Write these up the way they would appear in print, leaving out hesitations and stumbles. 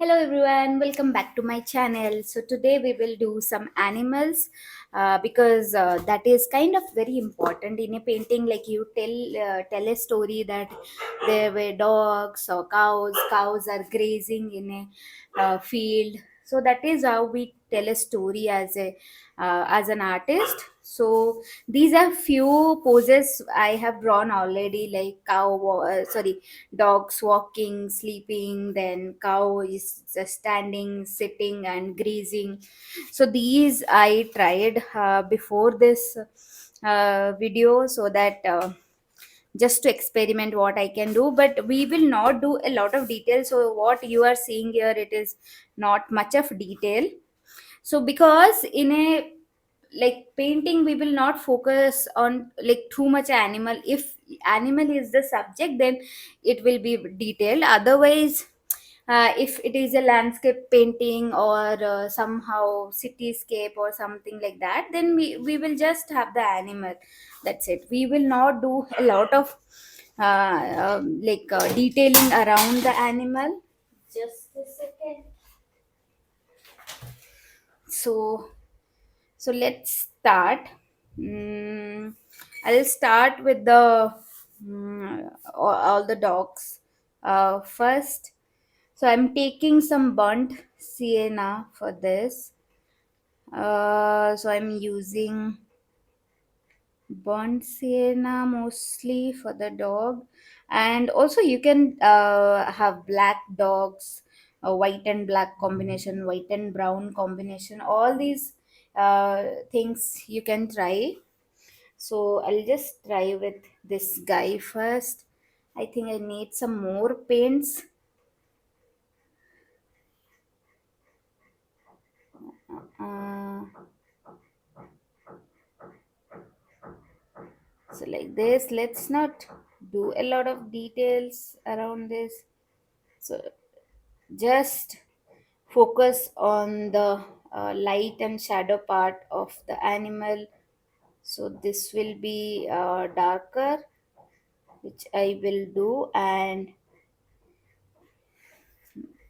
Hello everyone, welcome back to my channel. So today we will do some animals because that is kind of very important in a painting. Like you tell a story that there were dogs or cows. Cows are grazing in a field. So that is how we tell a story as an artist. So these are few poses I have drawn already, like dogs walking, sleeping, then cow is just standing, sitting, and grazing. So these I tried before this video, so that just to experiment what I can do. But we will not do a lot of detail. So what you are seeing here, it is not much of detail. So because in a like painting we will not focus on like too much animal. If animal is the subject, then it will be detailed. Otherwise, if it is a landscape painting or somehow cityscape or something like that, then we will just have the animal. That's it. We will not do a lot of detailing around the animal. Just a second. So So let's start. Mm, I'll start with all the dogs first. So I'm taking some burnt sienna for this. So I'm using burnt sienna mostly for the dog, and also you can have black dogs, white and black combination, white and brown combination. All these things you can try. So I'll just try with this guy first. I think I need some more paints. Uh, so like this, let's not do a lot of details around this. So just focus on the light and shadow part of the animal. So this will be darker, which I will do. And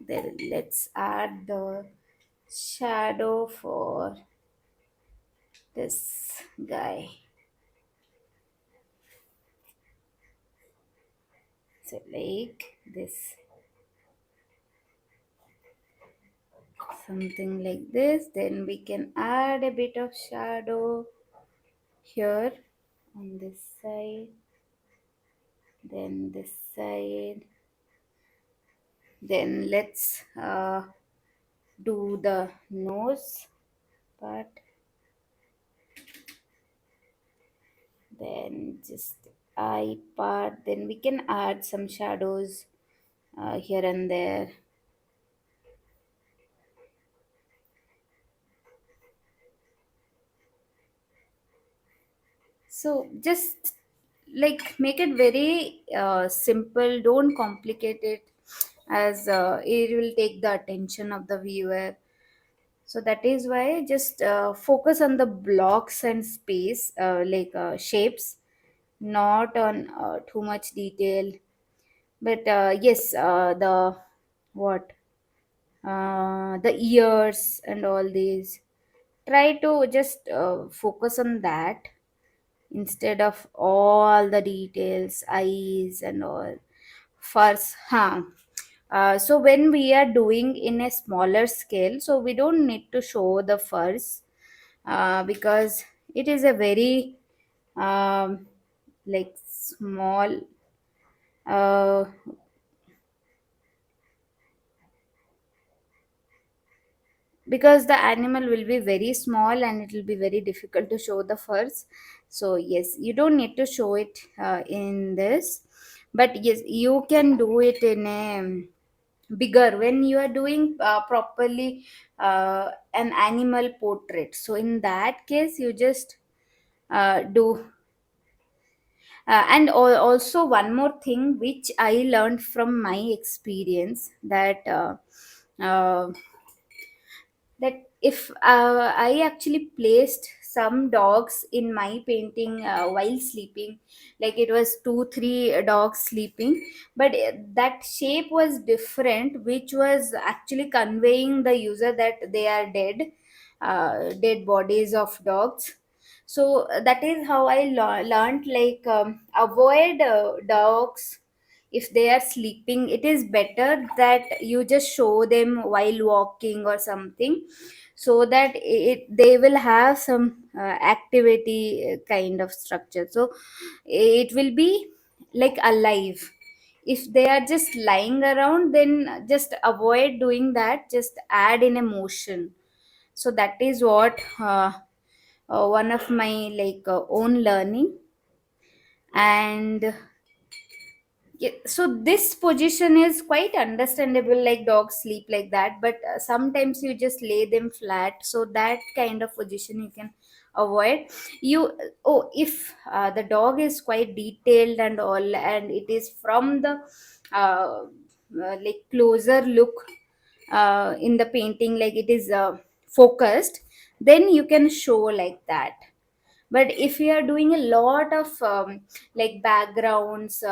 then let's add the shadow for this guy. So like this, something like this. Then we can add a bit of shadow here on this side, then this side. Then let's do the nose part. Then just eye part. Then we can add some shadows here and there. So just like make it very simple. Don't complicate it, as it will take the attention of the viewer. So that is why just focus on the blocks and space, shapes, not on too much detail. But yes, the what the ears and all these. Try to just focus on that instead of all the details, eyes and all. First, huh? So when we are doing in a smaller scale, so we don't need to show the furs because it is a very um, like small uh, because the animal will be very small and it will be very difficult to show the furs. So yes, you don't need to show it in this, but yes, you can do it in a bigger when you are doing properly an animal portrait. So in that case you just do also one more thing which I learned from my experience, that uh, that if I actually placed some dogs in my painting while sleeping, like it was two three dogs sleeping, but that shape was different, which was actually conveying the user that they are dead, dead bodies of dogs. So that is how I learned, like, avoid dogs if they are sleeping. It is better that you just show them while walking or something, so that they will have some activity kind of structure, so it will be like alive. If they are just lying around, then just avoid doing that, just add in a motion. So that is what one of my like own learning. And yeah, so this position is quite understandable, like dogs sleep like that, but sometimes you just lay them flat, so that kind of position you can avoid. You Oh, if the dog is quite detailed and all, and it is from the like closer look in the painting, like it is focused, then you can show like that. But if you are doing a lot of like backgrounds,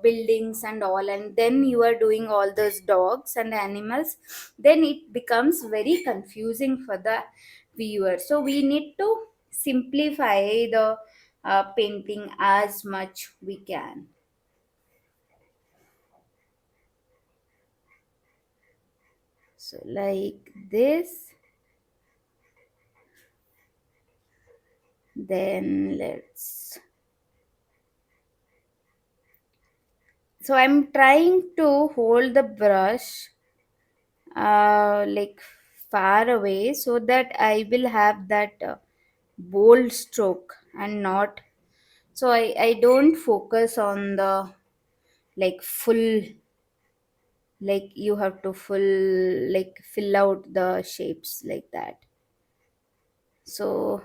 buildings and all, and then you are doing all those dogs and animals, then it becomes very confusing for the viewer. So we need to simplify the painting as much we can. So like this, then let's, so I'm trying to hold the brush like far away, so that I will have that bold stroke, and not, so I don't focus on the like full, like you have to full, like fill out the shapes like that. So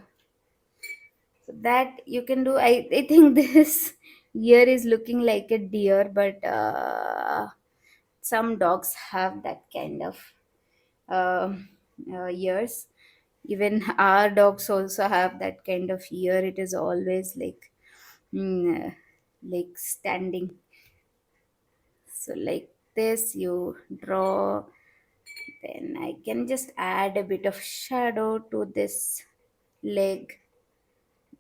that you can do. I think this ear is looking like a deer, but some dogs have that kind of um ears. Even our dogs also have that kind of ear. It is always like standing. So like this you draw, then I can just add a bit of shadow to this leg,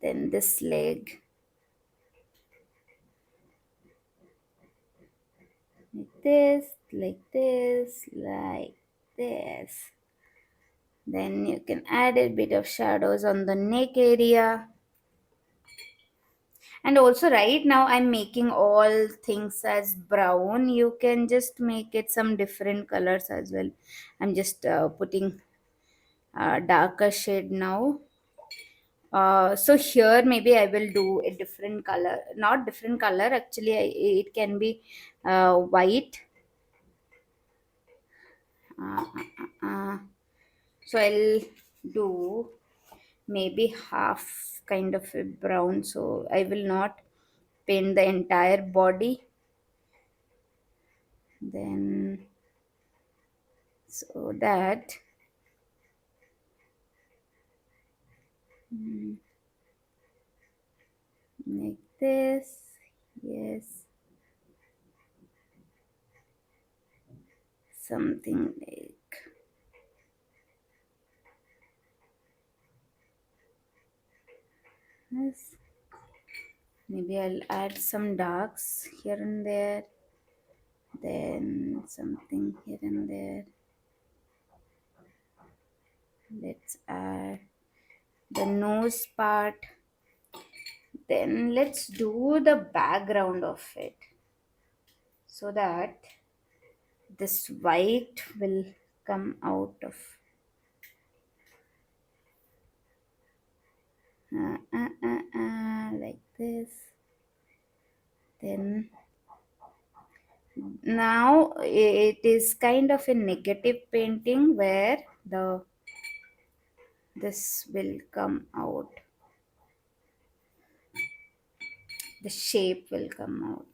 then this leg, like this, like this. Then you can add a bit of shadows on the neck area. And also right now I'm making all things as brown. You can just make it some different colors as well. I'm just putting darker shade now. So here maybe I will do a different color, not different color actually, it can be white. uh, uh, uh. So I'll do maybe half kind of a brown, so I will not paint the entire body. Then so that, mm, like this, yes, something like this. Maybe I'll add some darks here and there, then something here and there. Let's add the nose part, then let's do the background of it, so that this white will come out of like this. Then now it is kind of a negative painting where the this will come out, the shape will come out.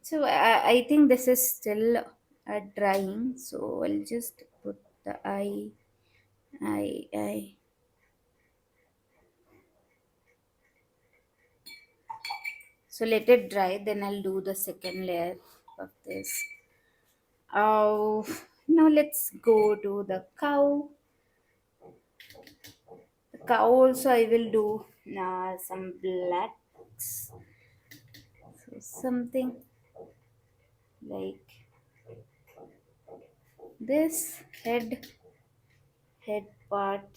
So I think this is still drying. So I'll just put the eye. So let it dry. Then I'll do the second layer of this. Oh, now let's go to the cow. The cow also I will do some blacks. So something like this head part.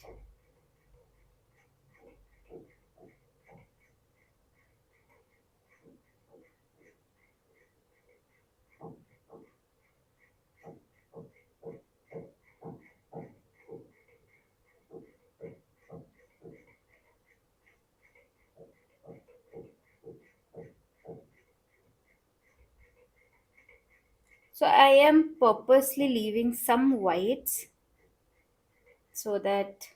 So I am purposely leaving some whites so that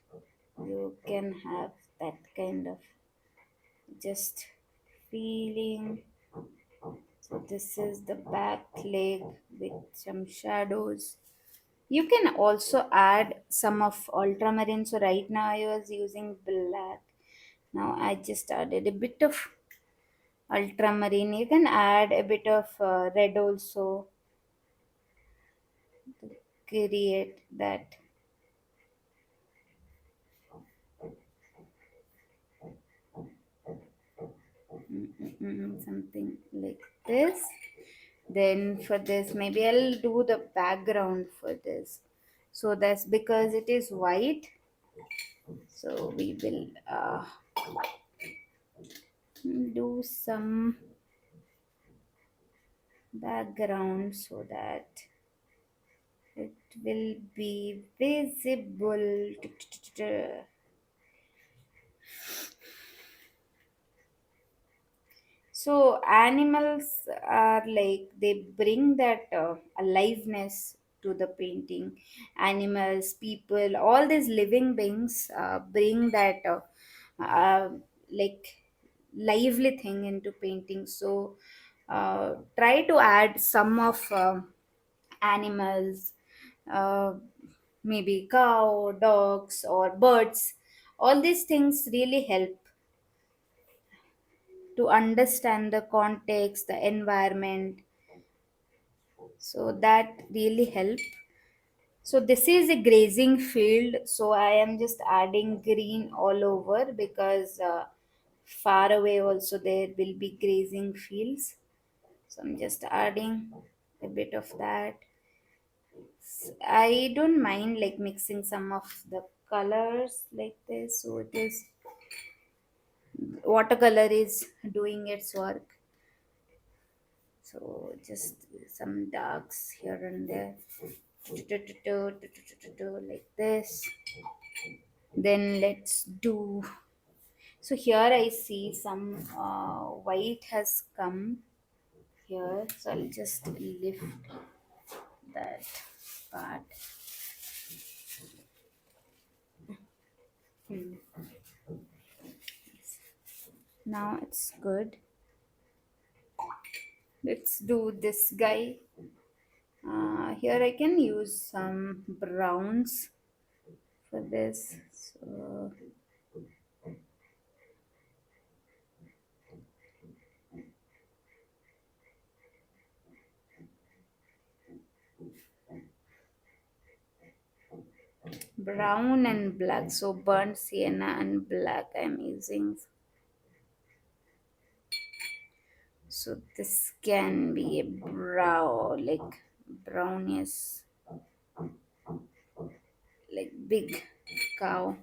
you can have that kind of just feeling. So this is the back leg with some shadows. You can also add some of ultramarine. So right now I was using black. Now I just added a bit of ultramarine. You can add a bit of red also to create that. Something like this. Then for this, maybe I'll do the background for this. So that's because it is white. So we will do some background so that it will be visible. So animals are like they bring that aliveness to the painting. Animals, people, all these living beings bring that uh, like lively thing into painting. So try to add some of animals, uh, maybe cow, dogs, or birds. All these things really help to understand the context, the environment. So that really help. So this is a grazing field. So I am just adding green all over because far away also there will be grazing fields. So I'm just adding a bit of that. I don't mind like mixing some of the colors like this. So it is watercolor is doing its work. So just some darks here and there, like this. Then let's do. So here I see some white has come here. So I'll just lift that part. Hmm. Now it's good. Let's do this guy. Here I can use some browns for this. So brown and black. So burnt sienna and black I'm using. So this can be a brown, like brownish, like big cow.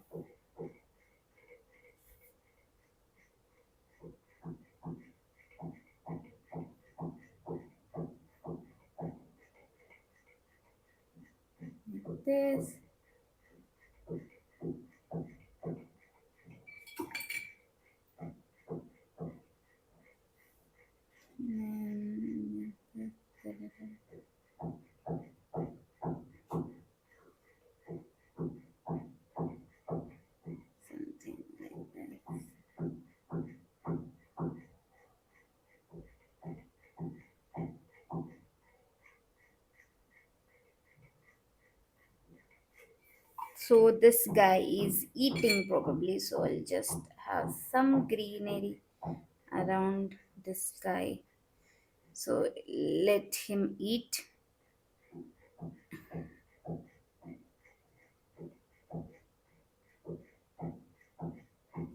This. And something like that. So this guy is eating probably, so I'll just have some greenery around this guy. So let him eat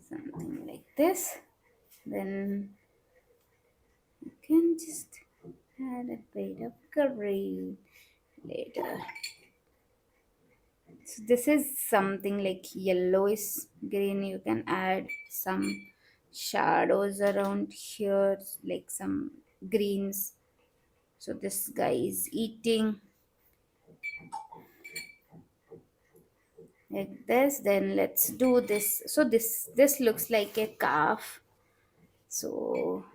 something like this. Then you can just add a bit of green later. So this is something like yellowish green. You can add some shadows around here, like some greens. So this guy is eating like this. Then let's do this. So this looks like a calf. So,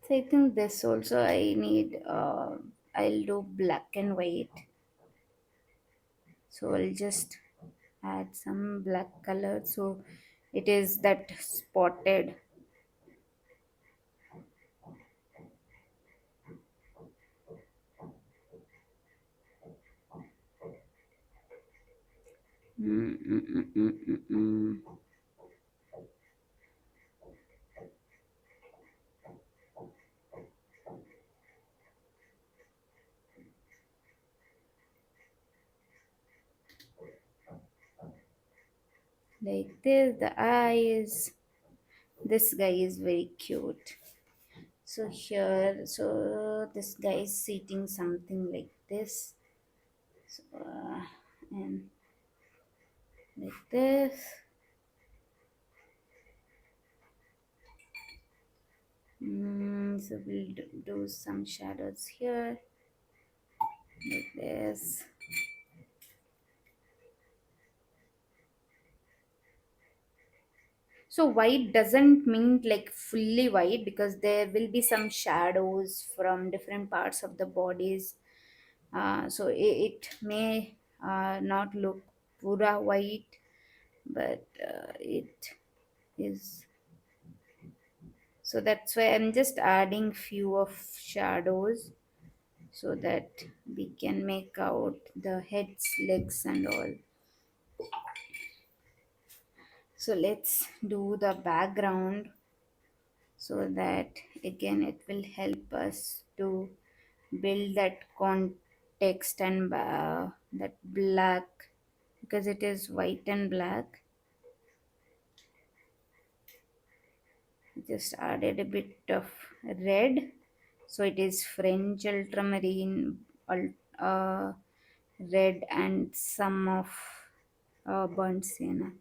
so I think this also I need. I'll do black and white. So I'll just add some black color. So it is that spotted. Mm, mm, mm, mm, mm, mm. Like this, the eyes. This guy is very cute. So here, so this guy is sitting something like this. So, and like this. So we'll do some shadows here, like this. So white doesn't mean like fully white, because there will be some shadows from different parts of the bodies. So it may not look pura white, but it is. So that's why I'm just adding few of shadows, so that we can make out the heads, legs, and all. So let's do the background, so that again it will help us to build that context and that black, because it is white and black. Just added a bit of red, so it is French ultramarine red, and some of burnt sienna.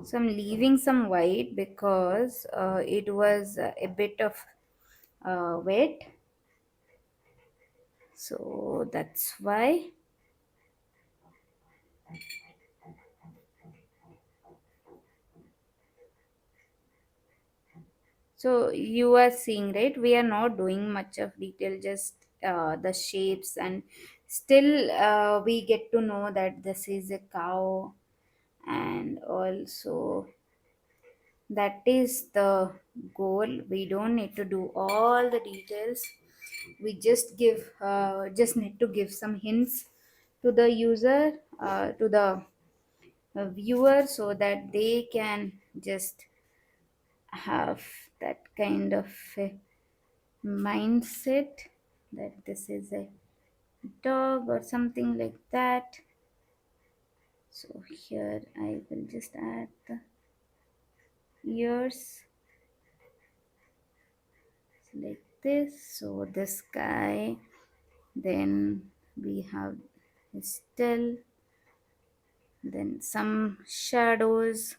So I'm leaving some white because it was a bit of wet, so that's why. So you are seeing, right? We are not doing much of detail, just the shapes, and still we get to know that this is a cow, and also that is the goal. We don't need to do all the details. We just need to give some hints to the user, to the viewer, so that they can just have that kind of a mindset that this is a dog or something like that. So here I will just add the ears like this. So this guy, then we have his tail, then some shadows.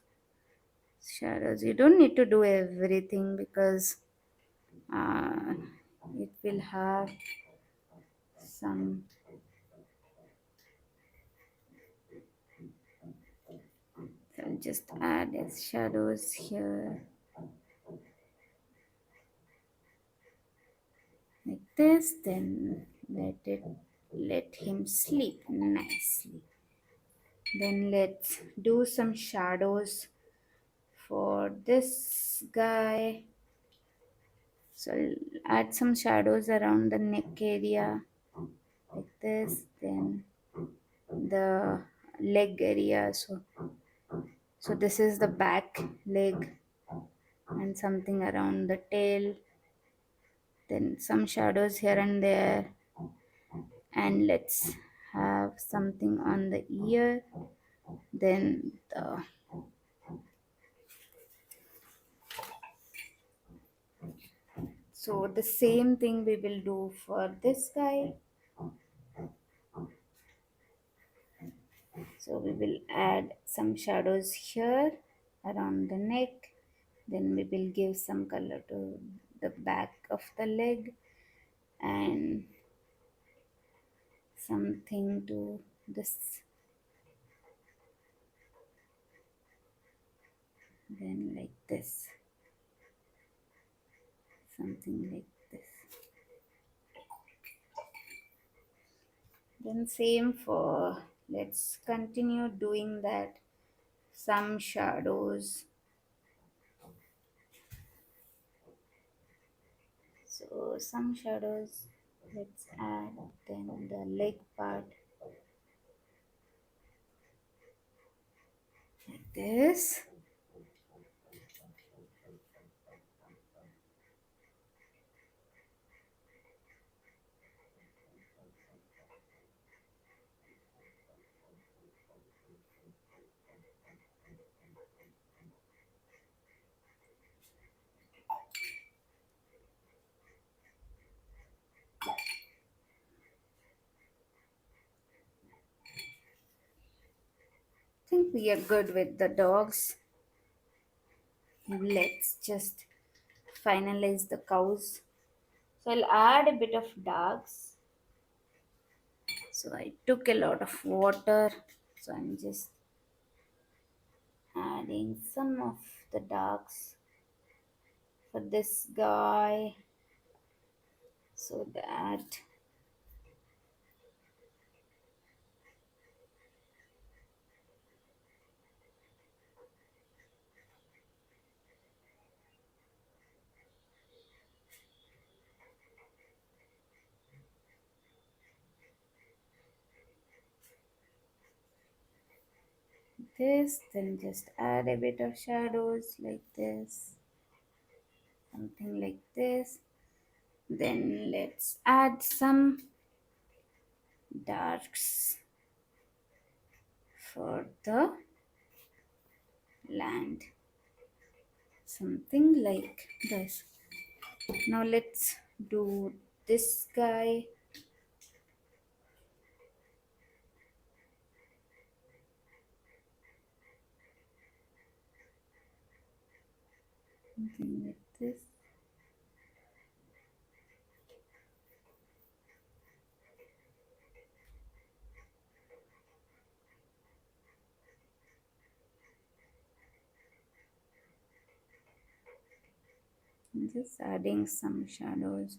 You don't need to do everything, because uh, it will have some. So I'll just add his shadows here like this. Then let him sleep nicely. Then let's do some shadows for this guy. So I'll add some shadows around the neck area like this, then the leg area. So this is the back leg, and something around the tail, then some shadows here and there, and let's have something on the ear, then the so the same thing we will do for this guy. So we will add some shadows here around the neck, then we will give some color to the back of the leg, and something to this, then like this, something like this. Then same for, let's continue doing that, some shadows. So some shadows, let's add, then the leg part like this. I think we are good with the dogs. Let's just finalize the cows. So I'll add a bit of darks. So I took a lot of water. So I'm just adding some of the darks for this guy, so that this, then just add a bit of shadows like this, something like this. Then let's add some darks for the land, something like this. Now let's do this guy. Something like this. Just adding some shadows.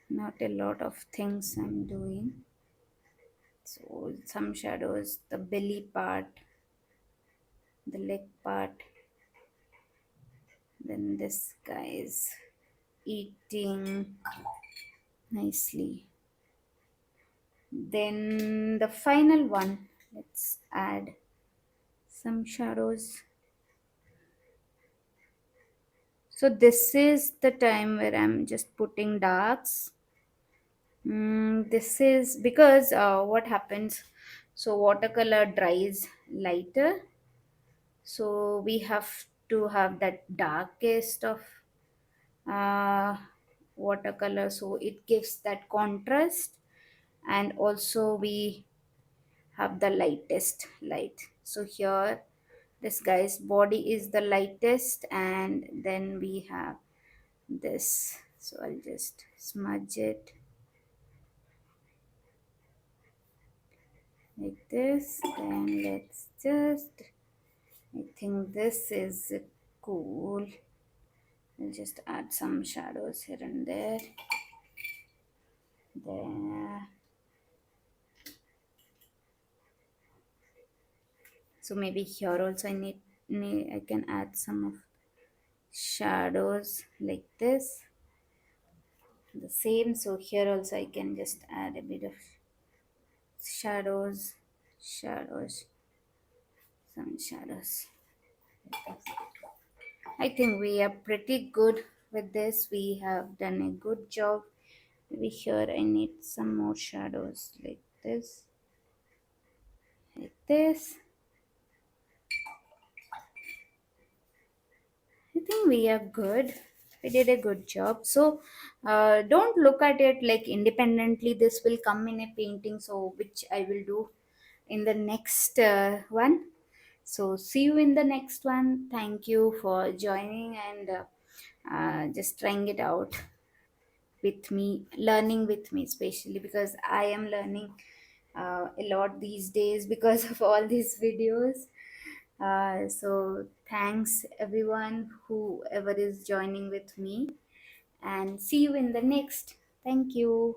Not a lot of things I'm doing. So some shadows, the belly part, the leg part. Then this guy is eating nicely. Then the final one, let's add some shadows. So this is the time where I'm just putting darks. This is because what happens, so watercolor dries lighter, so we have to have that darkest of uh, watercolor, so it gives that contrast, and also we have the lightest light. So here this guy's body is the lightest, and then we have this, so I'll just smudge it like this. Then let's just, I think this is cool. I'll just add some shadows here and there. There. So maybe here also I can add some of shadows like this. the same. So here also I can just add a bit of shadows, shadows, some shadows. I think we are pretty good with this. We have done a good job. Maybe here I need some more shadows like this. I think we are good. We did a good job. So don't look at it like independently. This will come in a painting, so which I will do in the next one. So see you in the next one. Thank you for joining and just trying it out with me, learning with me, especially because I am learning a lot these days because of all these videos. So thanks everyone whoever is joining with me, and see you in the next. Thank you.